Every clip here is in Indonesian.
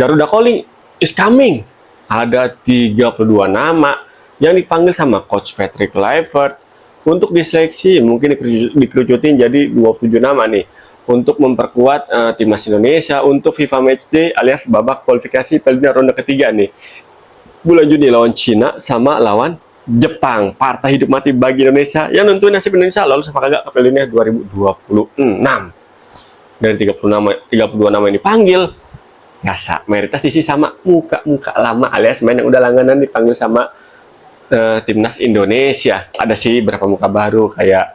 Garuda Calling is coming. Ada 32 nama yang dipanggil sama Coach Patrick Kluivert untuk diseleksi, mungkin dikerucutin jadi 27 nama nih untuk memperkuat timnas Indonesia untuk FIFA Matchday alias babak kualifikasi Piala Dunia ronde ketiga nih. Bulan Juni lawan Cina sama lawan Jepang. Partai hidup mati bagi Indonesia yang nentuin nasib Indonesia lolos apa kagak ke Piala Dunia 2026. Dari 32 nama yang dipanggil, biasa mayoritas diisi sama muka-muka lama alias main yang udah langganan dipanggil sama timnas Indonesia. Ada sih beberapa muka baru, kayak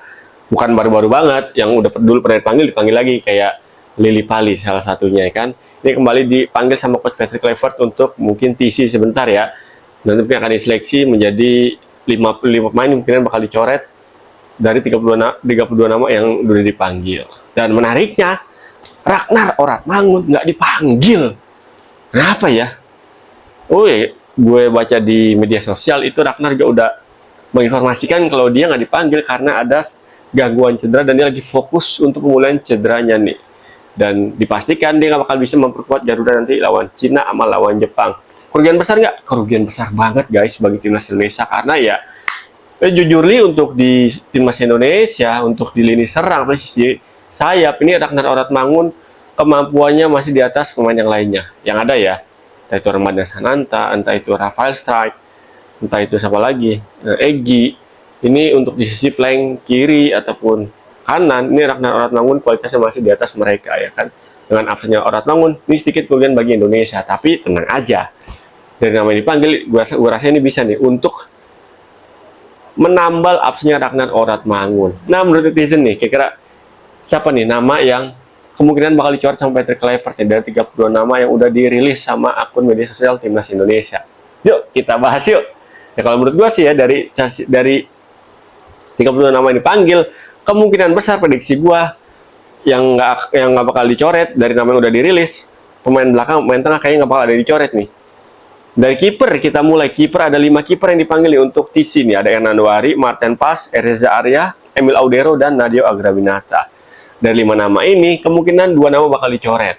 bukan baru-baru banget, yang udah dulu pernah dipanggil lagi, kayak Lily Pali salah satunya ya kan. Ini kembali dipanggil sama Coach Patrick Kluivert untuk mungkin TC sebentar ya. Nanti akan diseleksi menjadi 55 pemain, mungkin bakal dicoret dari 32 nama yang udah dipanggil. Dan menariknya, Ragnar Oratmangun nggak dipanggil. Kenapa ya? Gue baca di media sosial itu Ragnar juga udah menginformasikan kalau dia nggak dipanggil karena ada gangguan cedera dan dia lagi fokus untuk pemulihan cederanya nih. Dan dipastikan dia nggak bakal bisa memperkuat Garuda nanti lawan Cina sama lawan Jepang. Kerugian besar nggak? Kerugian besar banget guys bagi timnas Indonesia, karena ya jujur li untuk di timnas Indonesia untuk di lini serang posisi sayap ini Ragnar Oratmangun kemampuannya masih di atas pemain yang lainnya yang ada ya, entah itu Ramadhan Sananta, entah itu Rafael Strike, entah itu siapa lagi, Egy. Ini untuk di sisi flank kiri ataupun kanan, ini Ragnar Oratmangun kualitasnya masih di atas mereka ya kan. Dengan absennya Oratmangun, ini sedikit kerugian bagi Indonesia, tapi tenang aja. Dari nama yang dipanggil, gue rasa ini bisa nih untuk menambal absennya Ragnar Oratmangun. Nah, menurut netizen nih, kira-kira siapa nih nama yang kemungkinan bakal dicoret sama Patrick Kluivert ya, dari 32 nama yang udah dirilis sama akun media sosial timnas Indonesia. Yuk, kita bahas yuk. Ya kalau menurut gue sih ya, dari 32 nama yang dipanggil, kemungkinan besar prediksi gue yang nggak bakal dicoret dari nama yang udah dirilis, pemain belakang, pemain tengah kayaknya nggak bakal ada dicoret nih. Dari kiper kita mulai, kiper ada 5 kiper yang dipanggil nih untuk TC nih, ada Hernando Ari, Martin Paes, Reza Arya, Emil Audero, dan Nadeo Agrawinata. Dari 5 nama ini kemungkinan 2 nama bakal dicoret.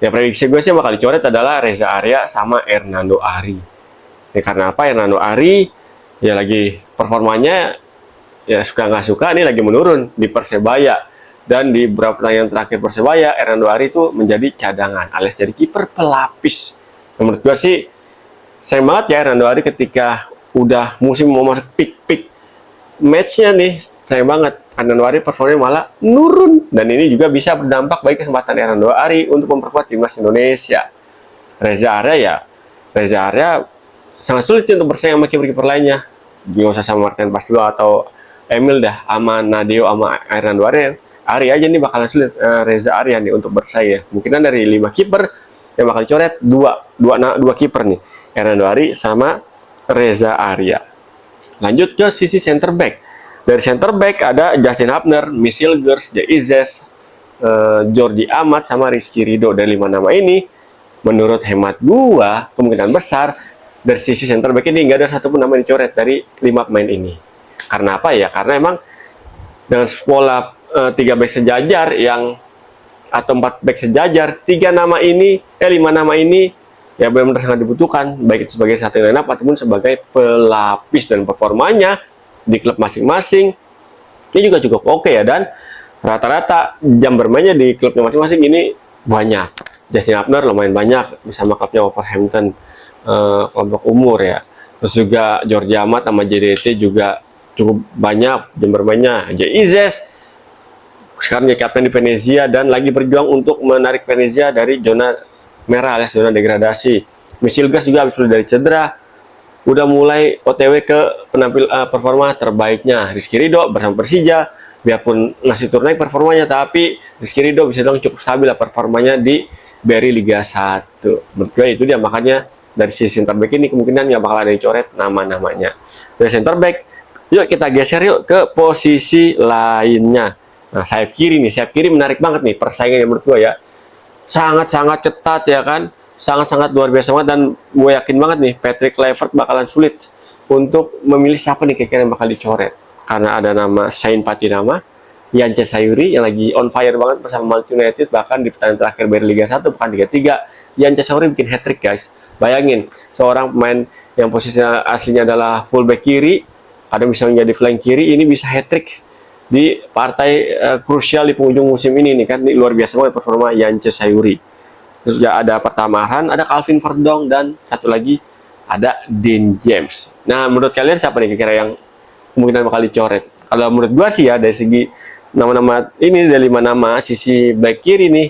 Ya prediksi gue sih bakal dicoret adalah Reza Arya sama Hernando Ari. Ya karena apa? Hernando Ari ya lagi performanya ya suka nggak suka nih lagi menurun di Persebaya. Dan di beberapa pertandingan terakhir Persebaya, Hernando Ari itu menjadi cadangan alias jadi kiper pelapis. Menurut gue sih sayang banget ya Hernando Ari ketika udah musim mau masuk peak matchnya nih, sayang banget Hernando Ari performanya malah nurun, dan ini juga bisa berdampak bagi kesempatan Hernando Ari untuk memperkuat timnas Indonesia. Reza Arya sangat sulit untuk bersaing sama kiper-kiper lainnya. Nggak usah sama Martin Paes dulu atau Emil dah, sama Nadeo sama Hernando Ari aja nih bakalan sulit Reza Arya nih untuk bersaing ya. Mungkinan dari 5 kiper yang bakal dicoret, dua kiper nih, Hernando Ari sama Reza Arya. Lanjut ke sisi center back. Dari center back ada Justin Hubner, Michel Gers, Jay Izes, Jordi Amat sama Rizky Ridho. Dari 5 nama ini, menurut hemat gua kemungkinan besar dari sisi center back ini nggak ada satupun nama yang dicoret dari 5 pemain ini. Karena apa ya? Karena emang dengan pola 3 back sejajar atau 4 back sejajar, 5 nama ini ya benar-benar sangat dibutuhkan, baik itu sebagai starting lineup ataupun sebagai pelapis, dan performanya di klub masing-masing ini juga cukup oke ya, dan rata-rata jam bermainnya di klubnya masing-masing ini banyak. Justin Hubner lumayan banyak bersama klubnya Wolverhampton, kelompok umur ya. Terus juga Jordi Amat sama JDT juga cukup banyak jam bermainnya. Jay Izes sekarang jadi kapten di Venezia dan lagi berjuang untuk menarik Venezia dari zona merah alias zona degradasi. Michel Gers juga habis pulih dari cedera, udah mulai OTW ke performa terbaiknya. Rizky Ridho bersama Persija, biarpun ngasih turun naik performanya, tapi Rizky Ridho bisa dong cukup stabil lah performanya di BRI Liga 1. Menurut gue itu dia, makanya dari sisi center back ini kemungkinan nggak bakal ada dicoret nama-namanya. Dari center back, yuk kita geser yuk ke posisi lainnya. Nah, sayap kiri menarik banget nih persaingannya menurut gue ya. Sangat-sangat ketat ya kan. Sangat-sangat luar biasa banget, dan gue yakin banget nih Patrick Kluivert bakalan sulit untuk memilih siapa nih kira-kira yang bakal dicoret. Karena ada nama Sain Patinama, Yance Sayuri yang lagi on fire banget bersama Malta United, bahkan di pertandingan terakhir BRI Liga 1 bukan 3-3, Yance Sauri bikin hat trick guys. Bayangin seorang pemain yang posisinya aslinya adalah fullback kiri, kadang bisa menjadi flank kiri, ini bisa hat trick di partai krusial di penghujung musim ini nih kan. Ini luar biasa banget performa Yance Sauri. Terus juga ada Pratama Arhan, ada Calvin Verdong, dan satu lagi ada Dean James. Nah, menurut kalian siapa nih kira-kira yang kemungkinan bakal dicoret? Kalau menurut gua sih ya, dari segi nama-nama ini, dari 5 nama sisi back kiri nih,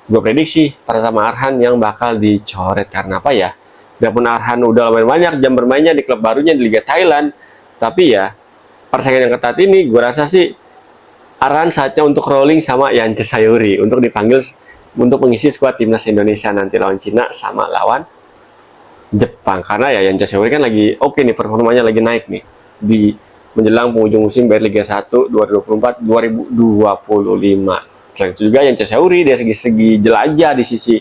gue prediksi Pratama Arhan yang bakal dicoret. Karena apa ya? Biarpun Arhan udah lumayan banyak jam bermainnya di klub barunya di Liga Thailand, tapi ya persaingan yang ketat ini, gue rasa sih Arhan saatnya untuk rolling sama Yance Sauri untuk dipanggil untuk mengisi skuad timnas Indonesia nanti lawan Cina sama lawan Jepang. Karena ya Yance Sauri kan lagi oke nih, performanya lagi naik nih di menjelang penghujung musim dari Liga 1 2024-2025. Selain itu juga Yance Sauri dari segi jelajah di sisi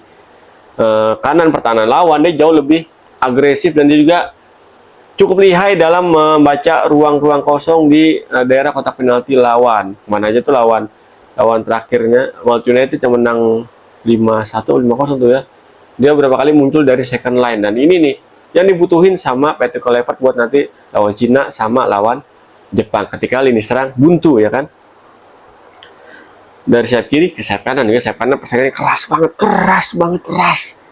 kanan pertahanan lawan, dia jauh lebih agresif dan dia juga cukup lihai dalam membaca ruang-ruang kosong di daerah kotak penalti lawan. Mana aja tuh lawan terakhirnya Maluku United yang menang 5-1 5-0 tuh ya. Dia berapa kali muncul dari second line, dan ini nih yang dibutuhin sama Patrick Kluivert buat nanti lawan Cina sama lawan Jepang ketika lini serang buntu ya kan. Dari sayap kiri ke sayap kanan juga, sayap kanan persaingannya keras banget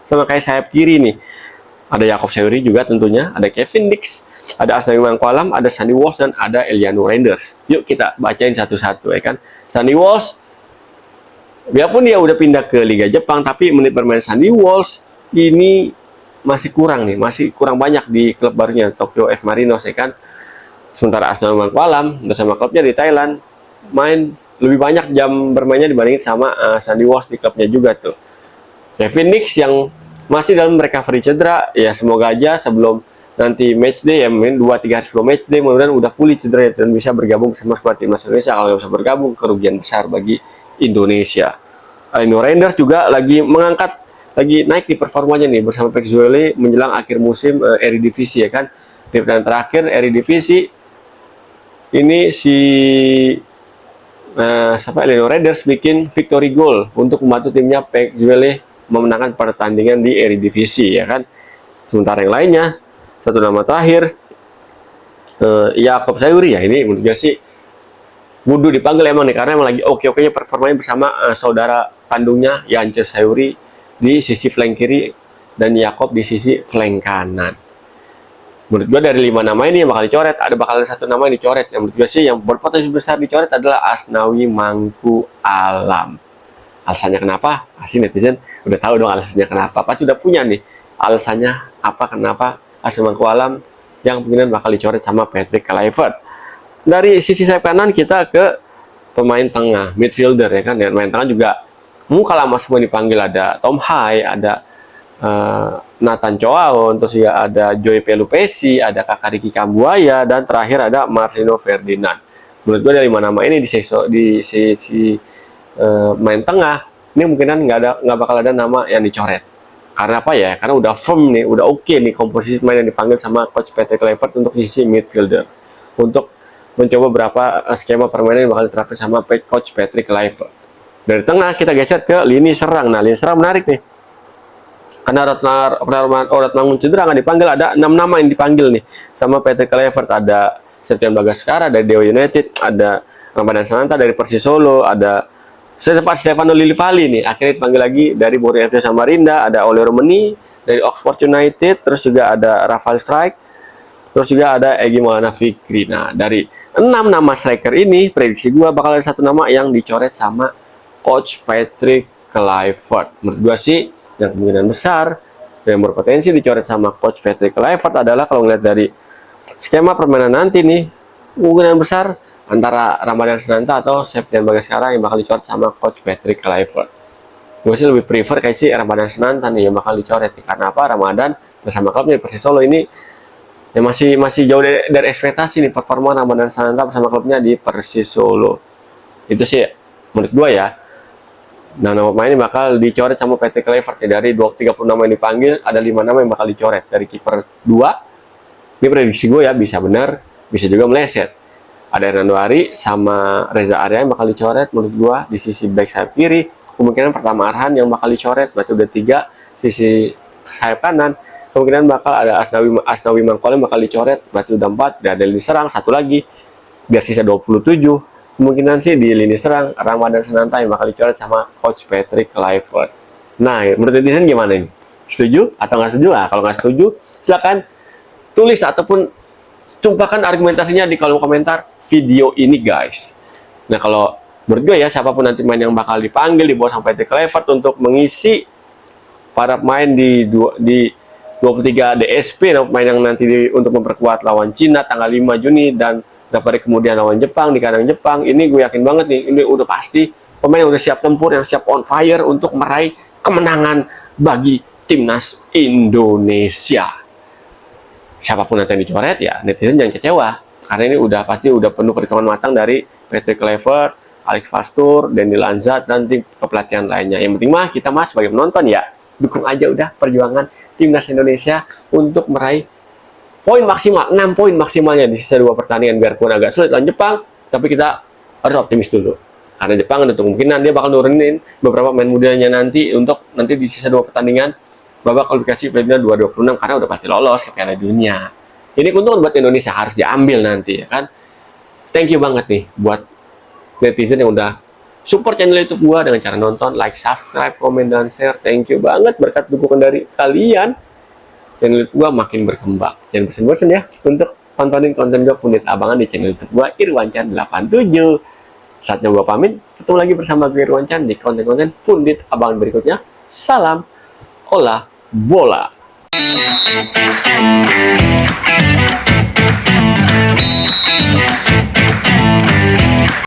sama kayak sayap kiri nih. Ada Jakob Sauri juga tentunya, ada Kevin Dix, ada Asnawi Mangkualam, ada Sandy Walsh, dan ada Eliano Reinders. Yuk kita bacain satu-satu ya kan. Sandy Walsh, biarpun dia udah pindah ke Liga Jepang, tapi menit bermain Sandy Walsh ini masih kurang banyak di klub barunya Tokyo F Marinos ya kan. Sementara Asnawi Mangkualam bersama klubnya di Thailand main lebih banyak jam bermainnya dibandingin sama Sandy Walsh di klubnya juga tuh. Kevin Dix yang masih dalam recovery cedera, ya semoga aja sebelum nanti match day ya, 2-3 hari sebelum match day mudah-mudahan udah pulih cedera dan bisa bergabung sama skuad timnas Indonesia. Kalau bisa bergabung, kerugian besar bagi Indonesia. Eliano Reinders juga lagi naik di performanya nih bersama Pek Zuele menjelang akhir musim Eredivisie ya kan. Di pertandingan terakhir Eredivisie ini si Eliano Reinders bikin victory goal untuk membantu timnya Pek Zuele memenangkan pertandingan di Eredivisie ya kan. Sementara yang lainnya, satu nama terakhir Jakob Sauri ya, ini menurut gue sih kudu dipanggil emang nih, karena emang lagi oke-okenya performanya bersama saudara kandungnya Yance Sauri di sisi flank kiri dan Jakob di sisi flank kanan. Menurut gue dari 5 nama ini yang bakal dicoret, bakal ada satu nama yang dicoret. Yang menurut gue sih yang berpotensi besar dicoret adalah Asnawi Mangkualam. Alasannya kenapa? Pasti netizen udah tahu dong alasannya kenapa. Pasti udah punya nih alasannya kenapa Asnawi Mangkualam yang kemungkinan bakal dicoret sama Patrick Kluivert. Dari sisi sayap kanan kita ke pemain tengah, midfielder ya kan. Dan pemain tengah juga muka lama semua dipanggil, ada Tom Hai, ada Nathan Choaon, terus juga ada Joy Pelupesi, ada Kakak Ricky Kambuaya, dan terakhir ada Marcelino Ferdinand. Menurut gue dari nama ini di sisi main tengah ini mungkinan nggak bakal ada nama yang dicoret. Karena apa ya? Karena udah firm nih, udah oke nih komposisi pemain yang dipanggil sama coach Patrick Kluivert untuk sisi midfielder, untuk mencoba berapa skema permainan yang bakal diterapkan sama coach Patrick Kluivert. Dari tengah kita geser ke lini serang. Nah, lini serang menarik nih. Karena Ratmangun cedera nggak dipanggil, ada 6 nama yang dipanggil nih sama Patrick Kluivert. Ada Septian Bagaskara dari Dewa United, ada Ramadan Sananta dari Persis Solo, ada Stefano Lillivali nih akhirnya dipanggil lagi dari Borneo FC Samarinda, ada Ole Romani dari Oxford United, terus juga ada Rafael Strike, terus juga ada Egy Maulana Fikri. Nah, dari 6 nama striker ini prediksi gua bakal ada satu nama yang dicoret sama coach Patrick Kluivert. Menurut gua sih yang kemungkinan besar yang berpotensi dicoret sama coach Patrick Kluivert adalah, kalau ngeliat dari skema permainan nanti nih, kemungkinan besar antara Ramadan Sananta atau Septian Bagaskara yang bakal dicoret sama coach Patrick Kluivert. Gue sih lebih prefer kayak si Ramadan Sananta nih yang bakal dicoret nih. Karena apa? Ramadan bersama klubnya Persis Solo ini ya masih jauh dari ekspektasi nih performa Ramadan Sananta bersama klubnya di Persis Solo. Itu sih menurut gue ya. Nah, nama pemain ini bakal dicoret sama Patrick Kluivert. Dari 30 nama yang dipanggil, ada 5 nama yang bakal dicoret. Dari kiper 2, ini prediksi gue ya, bisa benar, bisa juga meleset. Ada Hernando Ari sama Reza Arya yang bakal dicoret menurut gua. Di sisi back sayap kiri kemungkinan pertama Arhan yang bakal dicoret, berarti udah 3. sisi sayap kanan, kemungkinan bakal ada Asnawi Mangkole bakal dicoret, berarti udah 4, dan ada lini serang satu lagi, biar sisa 27. Kemungkinan sih di lini serang Ramadan Sananta yang bakal dicoret sama Coach Patrick Kluivert. Nah, menurut netizen gimana ini? Setuju atau nggak setuju? Nah, kalau nggak setuju, silakan tulis ataupun tumpahkan argumentasinya di kolom komentar video ini, guys. Nah, kalau menurut gue ya, siapapun nanti main yang bakal dipanggil di bawah sampai Patrick Kluivert untuk mengisi para pemain di 23 DSP, pemain yang nanti untuk memperkuat lawan Cina tanggal 5 Juni dan beberapa hari kemudian lawan Jepang di kandang Jepang, ini gue yakin banget nih, ini udah pasti pemain yang udah siap tempur, yang siap on fire untuk meraih kemenangan bagi timnas Indonesia. Siapapun nanti yang dicoret ya netizen jangan kecewa, karena ini udah pasti udah penuh perhitungan matang dari Patrick Kluivert, Alex Pastur, Daniel Anzat, dan tim kepelatihan lainnya. Yang penting mah kita sebagai penonton ya dukung aja udah perjuangan timnas Indonesia untuk meraih poin maksimal, 6 poin maksimalnya di sisa 2 pertandingan, biarpun agak sulit lawan Jepang, tapi kita harus optimis dulu. Karena Jepang ada kemungkinan dia bakal nurunin beberapa pemain mudanya nanti untuk nanti di sisa 2 pertandingan babak kualifikasi Piala Dunia 2026, karena udah pasti lolos ke Piala Dunia. Ini keuntungan buat Indonesia, harus diambil nanti ya kan. Thank you banget nih buat netizen yang udah support channel YouTube gua dengan cara nonton, like, subscribe, komen, dan share. Thank you banget, berkat dukungan dari kalian channel YouTube gua makin berkembang. Jangan bosan-bosan ya untuk tontonin konten gua Pundit Abangan di channel YouTube gua Irwanchan 87. Saatnya gua pamit, ketemu lagi bersama gue Irwanchan di konten-konten Pundit Abangan berikutnya. Salam olah bola.